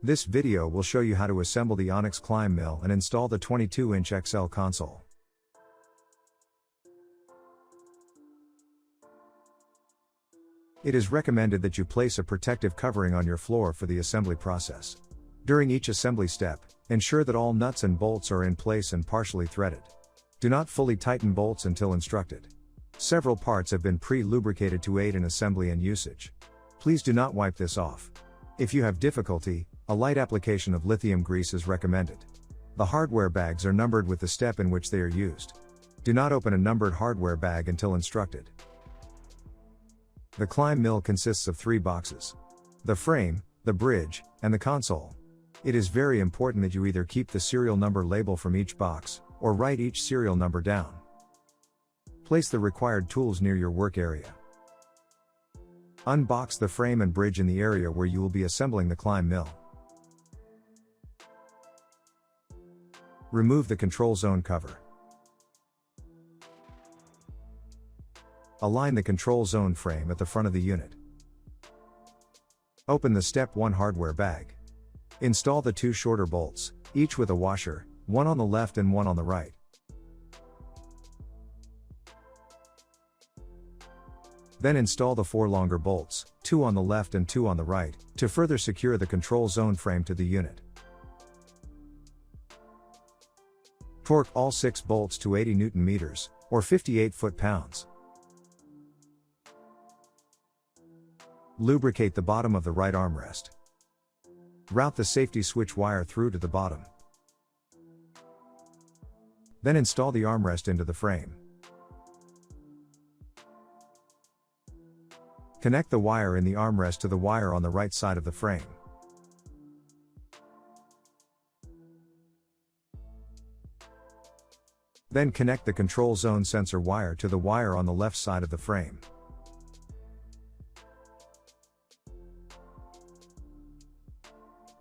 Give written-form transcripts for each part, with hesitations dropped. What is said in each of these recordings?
This video will show you how to assemble the Onyx ClimbMill and install the 22-inch XL console. It is recommended that you place a protective covering on your floor for the assembly process. During each assembly step, ensure that all nuts and bolts are in place and partially threaded. Do not fully tighten bolts until instructed. Several parts have been pre-lubricated to aid in assembly and usage. Please do not wipe this off. If you have difficulty, a light application of lithium grease is recommended. The hardware bags are numbered with the step in which they are used. Do not open a numbered hardware bag until instructed. The ClimbMill consists of 3 boxes: the frame, the bridge, and the console. It is very important that you either keep the serial number label from each box, or write each serial number down. Place the required tools near your work area. Unbox the frame and bridge in the area where you will be assembling the ClimbMill. Remove the control zone cover. Align the control zone frame at the front of the unit. Open the Step 1 hardware bag. Install the 2 shorter bolts, each with a washer, one on the left and one on the right. Then install the 4 longer bolts, 2 on the left and 2 on the right, to further secure the control zone frame to the unit. Torque all 6 bolts to 80 Nm, or 58 foot-pounds. Lubricate the bottom of the right armrest. Route the safety switch wire through to the bottom. Then install the armrest into the frame. Connect the wire in the armrest to the wire on the right side of the frame. Then connect the control zone sensor wire to the wire on the left side of the frame.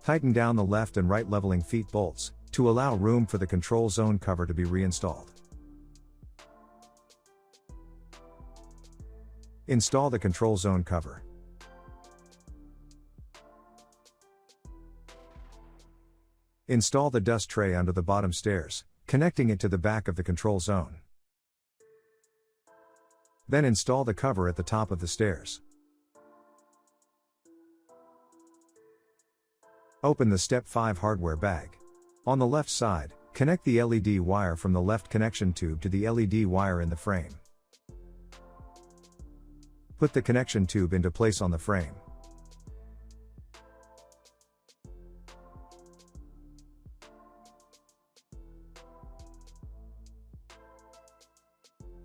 Tighten down the left and right leveling feet bolts, to allow room for the control zone cover to be reinstalled. Install the control zone cover. Install the dust tray under the bottom stairs, connecting it to the back of the control zone. Then install the cover at the top of the stairs. Open the Step 5 hardware bag. On the left side, connect the LED wire from the left connection tube to the LED wire in the frame. Put the connection tube into place on the frame.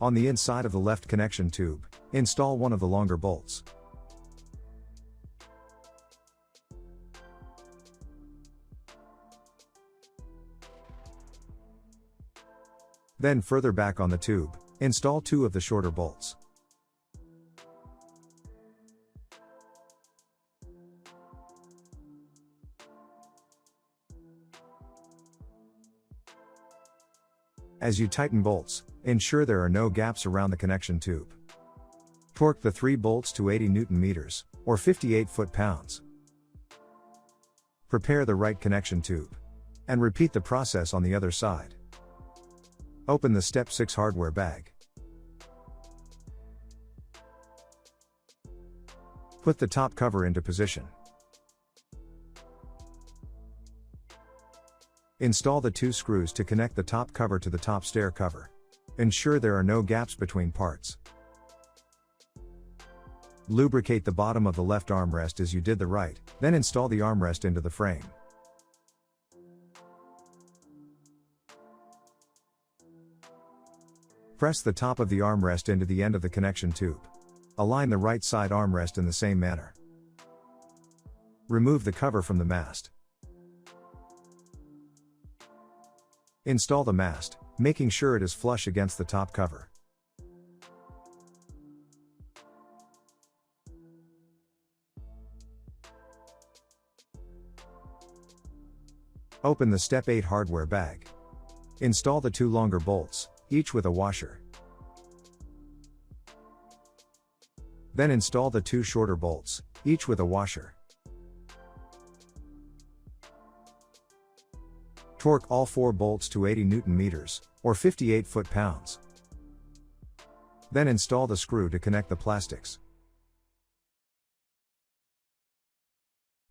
On the inside of the left connection tube, install one of the longer bolts. Then further back on the tube, install 2 of the shorter bolts. As you tighten bolts, ensure there are no gaps around the connection tube. Torque the 3 bolts to 80 Nm, or 58 foot-pounds. Prepare the right connection tube. And repeat the process on the other side. Open the Step 6 hardware bag. Put the top cover into position. Install the 2 screws to connect the top cover to the top stair cover. Ensure there are no gaps between parts. Lubricate the bottom of the left armrest as you did the right, then install the armrest into the frame. Press the top of the armrest into the end of the connection tube. Align the right side armrest in the same manner. Remove the cover from the mast. Install the mast, making sure it is flush against the top cover. Open the Step 8 hardware bag. Install the 2 longer bolts, each with a washer. Then install the 2 shorter bolts, each with a washer. Torque all 4 bolts to 80 Newton meters, or 58 foot-pounds. Then install the screw to connect the plastics.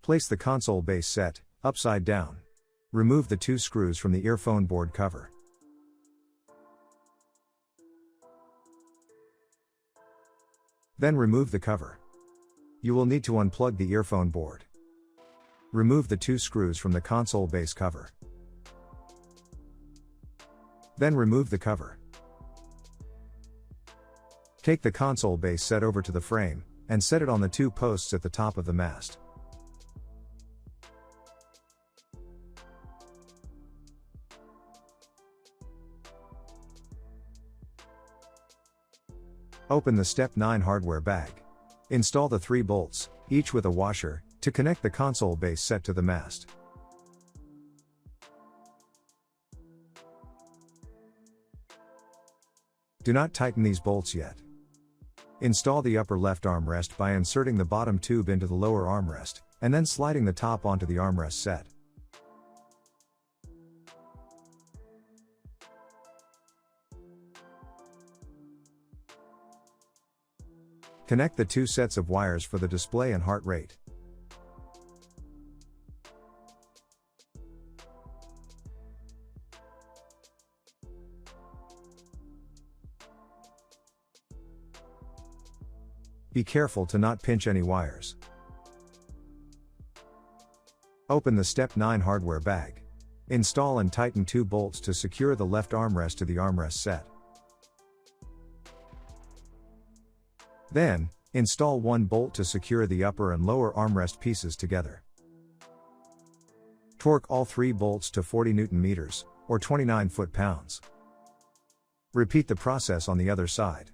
Place the console base set, upside down. Remove the 2 screws from the earphone board cover. Then remove the cover. You will need to unplug the earphone board. Remove the 2 screws from the console base cover. Then remove the cover. Take the console base set over to the frame, and set it on the 2 posts at the top of the mast. Open the Step 9 hardware bag. Install the 3 bolts, each with a washer, to connect the console base set to the mast. Do not tighten these bolts yet. Install the upper left armrest by inserting the bottom tube into the lower armrest, and then sliding the top onto the armrest set. Connect the 2 sets of wires for the display and heart rate. Be careful to not pinch any wires. Open the Step 9 hardware bag. Install and tighten 2 bolts to secure the left armrest to the armrest set. Then, install 1 bolt to secure the upper and lower armrest pieces together. Torque all 3 bolts to 40 Newton meters, or 29 foot-pounds. Repeat the process on the other side.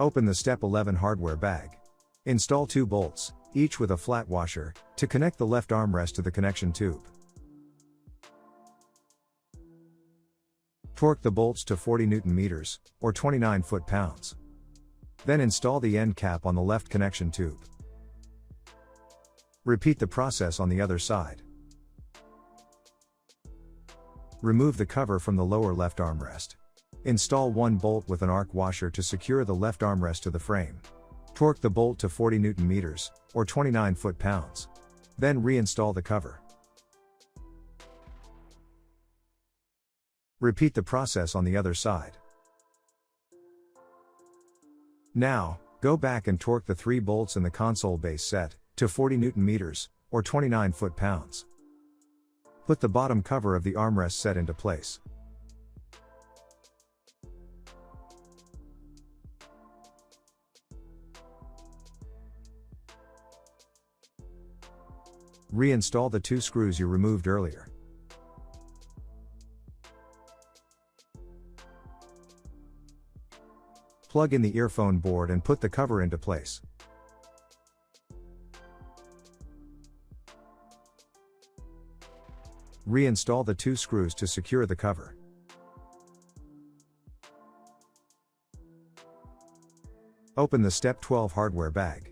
Open the Step 11 hardware bag. Install 2 bolts, each with a flat washer, to connect the left armrest to the connection tube. Torque the bolts to 40 Newton meters, or 29 foot-pounds. Then install the end cap on the left connection tube. Repeat the process on the other side. Remove the cover from the lower left armrest. Install 1 bolt with an arc washer to secure the left armrest to the frame. Torque the bolt to 40 Newton meters, or 29 foot-pounds. Then reinstall the cover. Repeat the process on the other side. Now, go back and torque the 3 bolts in the console base set, to 40 Newton meters, or 29 foot-pounds. Put the bottom cover of the armrest set into place. Reinstall the 2 screws you removed earlier. Plug in the earphone board and put the cover into place. Reinstall the 2 screws to secure the cover. Open the Step 12 hardware bag.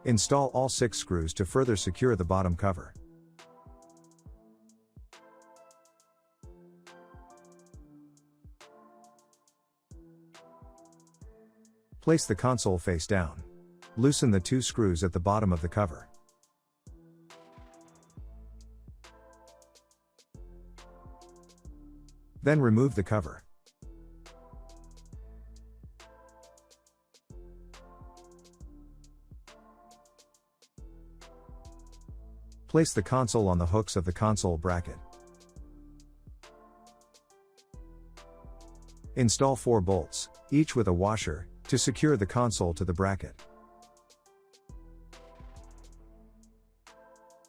Install all 6 screws to further secure the bottom cover. Place the console face down. Loosen the 2 screws at the bottom of the cover. Then remove the cover. Place the console on the hooks of the console bracket. Install 4 bolts, each with a washer, to secure the console to the bracket.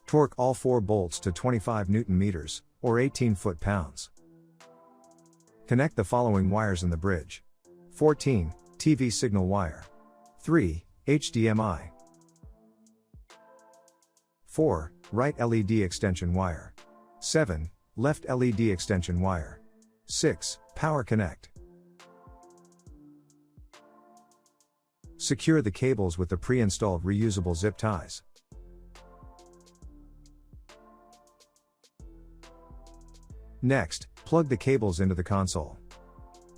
Torque all 4 bolts to 25 Newton meters, or 18 foot-pounds. Connect the following wires in the bridge. 14, TV signal wire. 3, HDMI. 4, right LED extension wire. 7, left LED extension wire. 6, power connect. Secure the cables with the pre-installed reusable zip ties. Next, plug the cables into the console.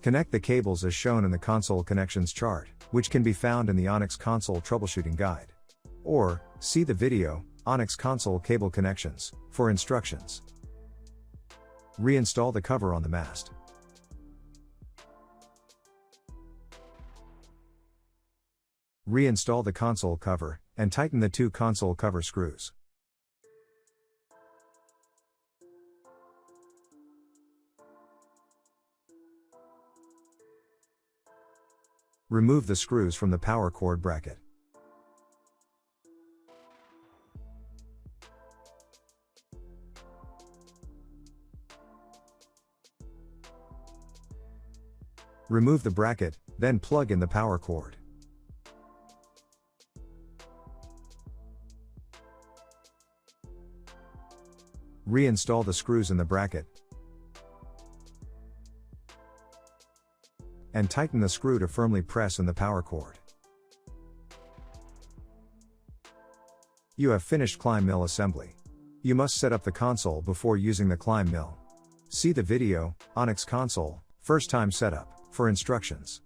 Connect the cables as shown in the console connections chart, which can be found in the Onyx console troubleshooting guide. Or, see the video, Onyx console cable connections, for instructions. Reinstall the cover on the mast. Reinstall the console cover, and tighten the 2 console cover screws. Remove the screws from the power cord bracket. Remove the bracket, then plug in the power cord. Reinstall the screws in the bracket, and tighten the screw to firmly press in the power cord. You have finished ClimbMill assembly. You must set up the console before using the ClimbMill. See the video, Onyx console, first time setup, for instructions.